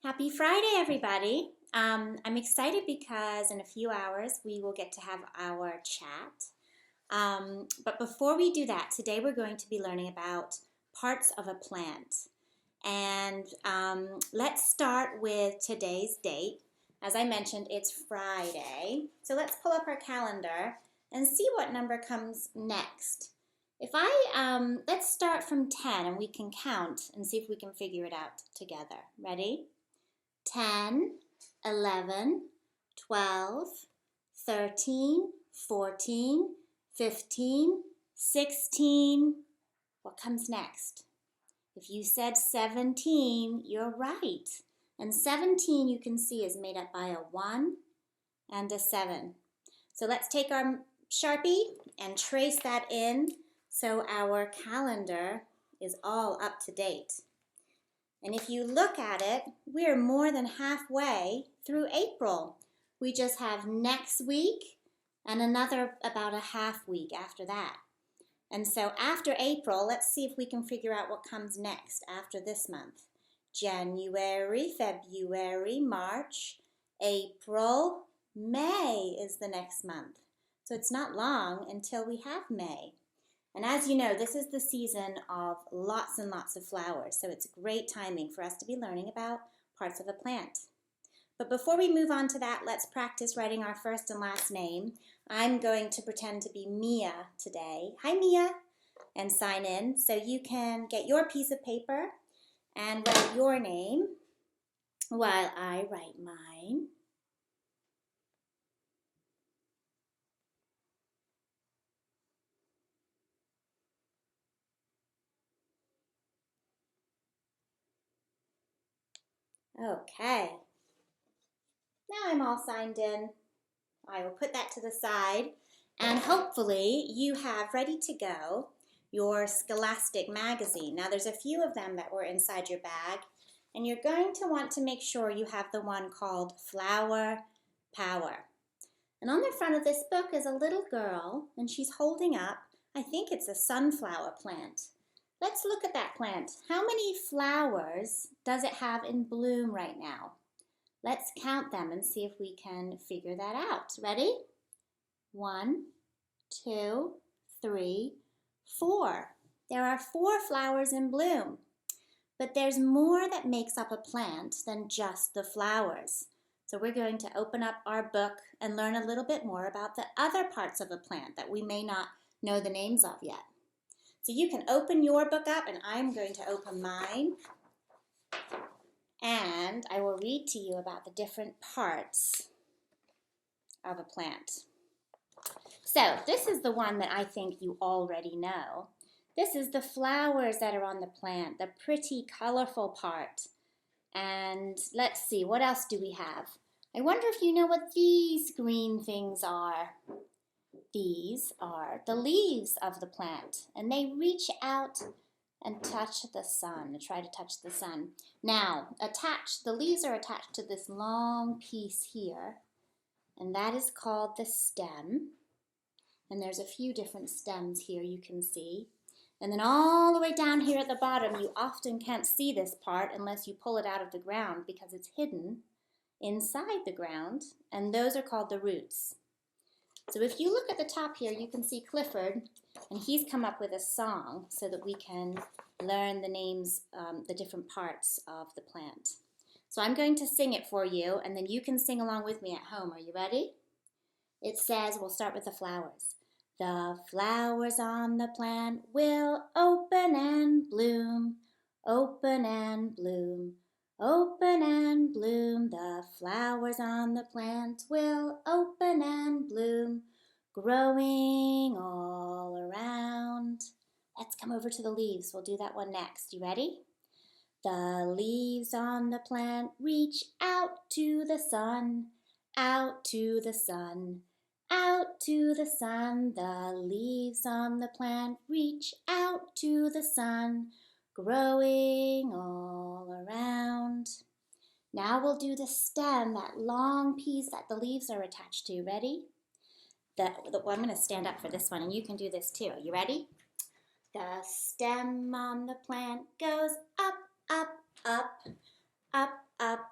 Happy Friday, everybody. I'm excited because in a few hours we will get to have our chat. But before we do that, today we're going to be learning about parts of a plant. And let's start with today's date. As I mentioned, it's Friday. So let's pull up our calendar and see what number comes next. Let's start from 10 and we can count and see if we can figure it out together. Ready? 10, 11, 12, 13, 14, 15, 16. What comes next? If you said 17, you're right. And 17 you can see is made up by a 1 and a 7. So let's take our Sharpie and trace that in so our calendar is all up to date. And if you look at it, we're more than halfway through April. We just have next week and another about a half week after that. And so after April, let's see if we can figure out what comes next after this month. January, February, March, April, May is the next month. So it's not long until we have May. And as you know, this is the season of lots and lots of flowers, so it's great timing for us to be learning about parts of a plant. But before we move on to that, let's practice writing our first and last name. I'm going to pretend to be Mia today. Hi, Mia, and sign in. So you can get your piece of paper and write your name while I write mine. Okay, now I'm all signed in. I will put that to the side, and hopefully you have ready to go your Scholastic magazine. Now there's a few of them that were inside your bag, and you're going to want to make sure you have the one called Flower Power. And on the front of this book is a little girl, and she's holding up, I think it's a sunflower plant. Let's look at that plant. How many flowers does it have in bloom right now? Let's count them and see if we can figure that out. Ready? 1, 2, 3, 4. There are 4 flowers in bloom. But there's more that makes up a plant than just the flowers. So we're going to open up our book and learn a little bit more about the other parts of a plant that we may not know the names of yet. So you can open your book up, and I'm going to open mine. And I will read to you about the different parts of a plant. So this is the one that I think you already know. This is the flowers that are on the plant, the pretty colorful part. And let's see, what else do we have? I wonder if you know what these green things are. These are the leaves of the plant, and they reach out and touch the sun, try to touch the sun. Now, the leaves are attached to this long piece here, and that is called the stem. And there's a few different stems here you can see. And then all the way down here at the bottom, you often can't see this part unless you pull it out of the ground because it's hidden inside the ground, and those are called the roots. So if you look at the top here, you can see Clifford, and he's come up with a song so that we can learn the names, the different parts of the plant. So I'm going to sing it for you, and then you can sing along with me at home. Are you ready? It says, we'll start with the flowers. The flowers on the plant will open and bloom, open and bloom, open and bloom. The flowers on the plant will open and bloom, growing all around. Let's come over to the leaves. We'll do that one next. You ready? The leaves on the plant reach out to the sun, out to the sun, out to the sun. The leaves on the plant reach out to the sun, growing all around. Now we'll do the stem, that long piece that the leaves are attached to. Ready? I'm going to stand up for this one, and you can do this too. You ready? The stem on the plant goes up, up, up, up, up,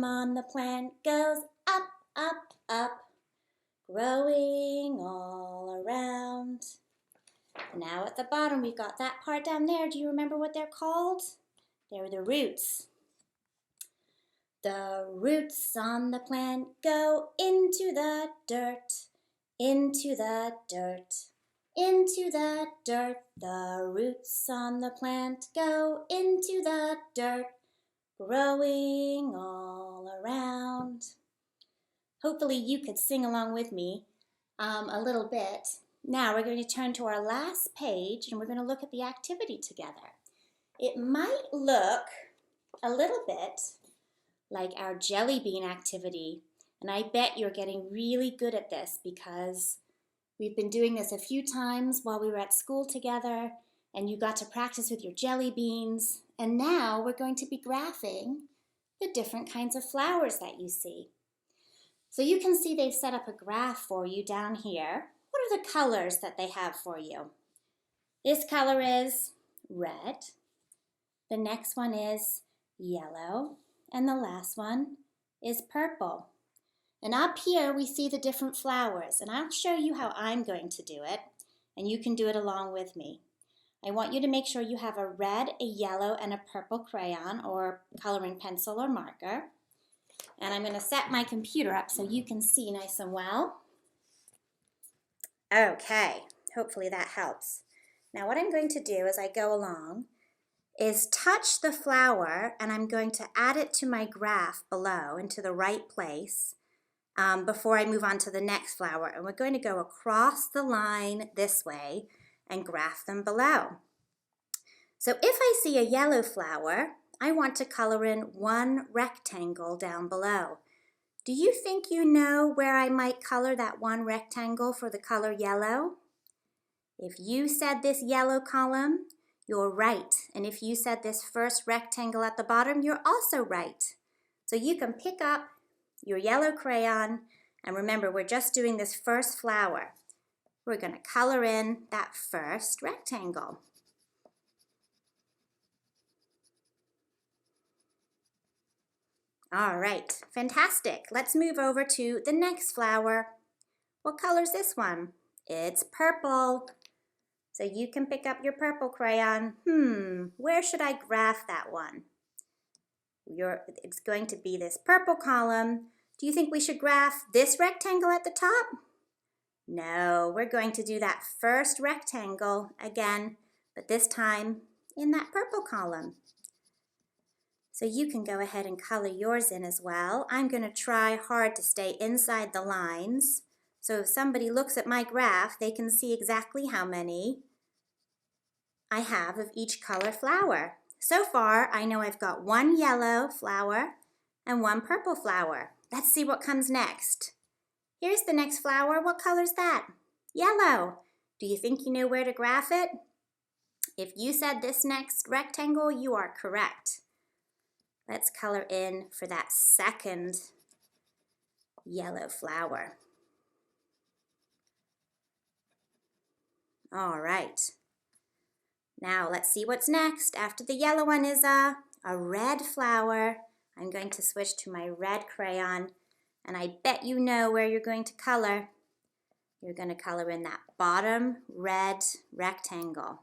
bottom on the plant goes up, up, up, growing all around. Now at the bottom, we've got that part down there. Do you remember what they're called? They're the roots. The roots on the plant go into the dirt, into the dirt, into the dirt. The roots on the plant go into the dirt, growing all around. Hopefully you could sing along with me a little bit. Now we're going to turn to our last page and we're going to look at the activity together. It might look a little bit like our jelly bean activity, and I bet you're getting really good at this because we've been doing this a few times while we were at school together, and you got to practice with your jelly beans, and now we're going to be graphing the different kinds of flowers that you see. So you can see they've set up a graph for you down here. What are the colors that they have for you? This color is red. The next one is yellow. And the last one is purple. And up here we see the different flowers. And I'll show you how I'm going to do it. And you can do it along with me. I want you to make sure you have a red, a yellow, and a purple crayon or coloring pencil or marker. And I'm going to set my computer up so you can see nice and well. Okay, hopefully that helps. Now what I'm going to do as I go along is touch the flower, and I'm going to add it to my graph below into the right place before I move on to the next flower. And we're going to go across the line this way and graph them below. So if I see a yellow flower, I want to color in one rectangle down below. Do you think you know where I might color that one rectangle for the color yellow? If you said this yellow column, you're right. And if you said this first rectangle at the bottom, you're also right. So you can pick up your yellow crayon, and remember, we're just doing this first flower. We're going to color in that first rectangle. All right, fantastic. Let's move over to the next flower. What color is this one? It's purple. So you can pick up your purple crayon. Where should I graph that one? It's going to be this purple column. Do you think we should graph this rectangle at the top? No, we're going to do that first rectangle again, but this time in that purple column. So you can go ahead and color yours in as well. I'm going to try hard to stay inside the lines. So if somebody looks at my graph, they can see exactly how many I have of each color flower. So far, I know I've got one yellow flower and one purple flower. Let's see what comes next. Here's the next flower. What color is that? Yellow. Do you think you know where to graph it? If you said this next rectangle, you are correct. Let's color in for that second yellow flower. All right. Now let's see what's next. After the yellow one is a red flower. I'm going to switch to my red crayon, and I bet you know where you're going to color. You're going to color in that bottom red rectangle.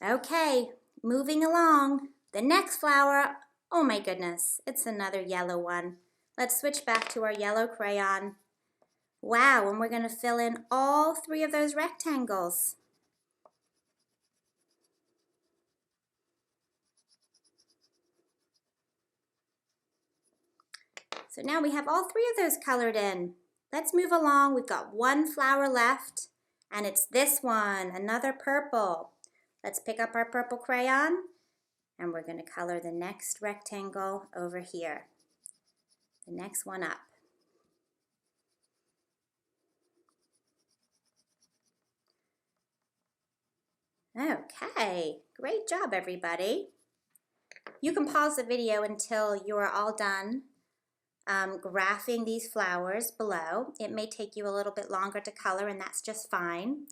Okay, moving along. The next flower, oh my goodness, it's another yellow one. Let's switch back to our yellow crayon. Wow, and we're going to fill in all three of those rectangles. So now we have all three of those colored in. Let's move along. We've got one flower left, and it's this one, another purple. Let's pick up our purple crayon, and we're going to color the next rectangle over here. The next one up. Okay, great job everybody. You can pause the video until you are all done graphing these flowers below. It may take you a little bit longer to color, and that's just fine.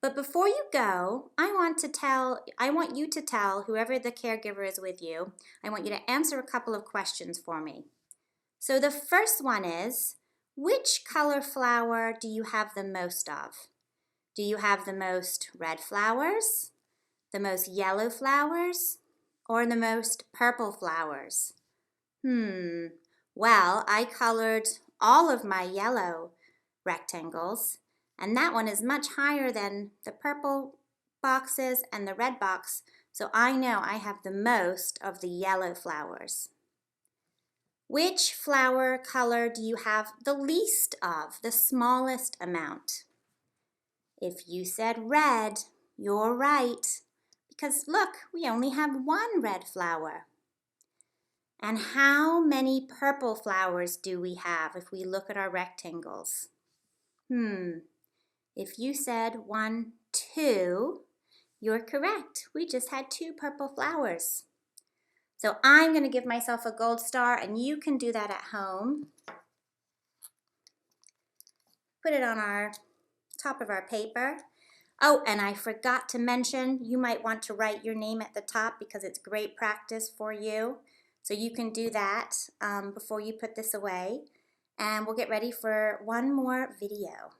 But before you go, I want you to tell whoever the caregiver is with you, I want you to answer a couple of questions for me. So the first one is, which color flower do you have the most of? Do you have the most red flowers, the most yellow flowers, or the most purple flowers? Well, I colored all of my yellow rectangles, and that one is much higher than the purple boxes and the red box, so I know I have the most of the yellow flowers. Which flower color do you have the least of, the smallest amount? If you said red, you're right, because look, we only have one red flower. And how many purple flowers do we have if we look at our rectangles? If you said 1, 2, you're correct. We just had 2 purple flowers. So I'm going to give myself a gold star, and you can do that at home. Put it on our top of our paper. Oh, and I forgot to mention, you might want to write your name at the top because it's great practice for you. So you can do that before you put this away. And we'll get ready for one more video.